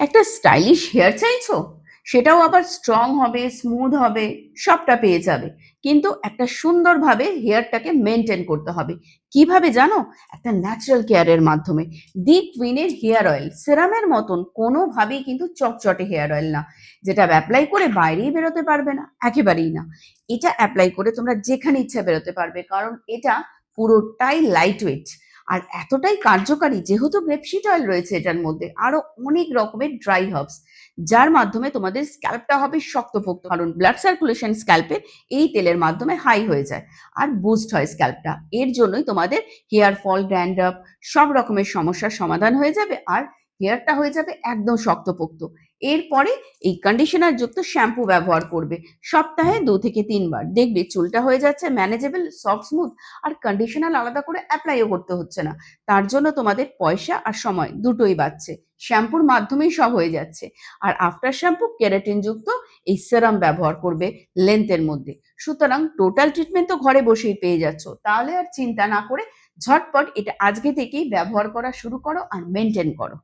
একটা stylish hair চাইছো, সেটাও আবার স্ট্রং হবে, স্মুথ হবে, সবটা পেয়ে যাবে। কিন্তু একটা সুন্দরভাবে হেয়ারটাকে মেনটেন করতে হবে। কিভাবে জানো? একটা ন্যাচারাল কেয়ারের মাধ্যমে। দি কুইনের হেয়ার অয়েল সেরামের মতন কোনোভাবেই কিন্তু চটচটে হেয়ার অয়েল না, যেটা অ্যাপ্লাই করে বাইরেই বেরোতে পারবে না, একেবারেই না। এটা অ্যাপ্লাই করে তোমরা যেখানে ইচ্ছা বেরোতে পারবে, কারণ এটা পুরোটাই লাইট ওয়েট আর এতটাই কার্যকারী, যেহেতু গ্রেপসিড অয়েল রয়েছে এটার মধ্যে, আরো অনেক রকমের ড্রাই হার্বস, যার মাধ্যমে তোমাদের স্ক্যাল্পটা হবে শক্তপোক্ত, কারণ ব্লাড সার্কুলেশন স্ক্যাল্পে এই তেলের মাধ্যমে হাই হয়ে যায় আর বুস্ট হয় স্ক্যাল্পটা। এর জন্যই তোমাদের হেয়ার ফল, ড্যান্ড্রাফ সব রকমের সমস্যার সমাধান হয়ে যাবে আর হেয়ারটা হয়ে যাবে একদম শক্তপোক্ত। এরপরে এই কন্ডিশনার যুক্ত শ্যাম্পু ব্যবহার করবে সপ্তাহে 2 থেকে 3 বার, দেখবে চুলটা হয়ে যাচ্ছে ম্যানেজেবল, সফট, স্মুথ, আর কন্ডিশনার আলাদা করে অ্যাপ্লাইও করতে হচ্ছে না। তার জন্য তোমাদের পয়সা আর সময় দুটোই বাঁচছে, শ্যাম্পুর মাধ্যমেই সব হয়ে যাচ্ছে। আর আফটার শ্যাম্পু কেরাটিন যুক্ত এই সেরাম ব্যবহার করবে লেন্থের মধ্যে। সুতরাং টোটাল ট্রিটমেন্ট তো ঘরে বসেই পেয়ে যাচ্ছ, তাহলে আর চিন্তা না করে ঝটপট এটা আজকে থেকেই ব্যবহার করা শুরু করো আর মেনটেন করো।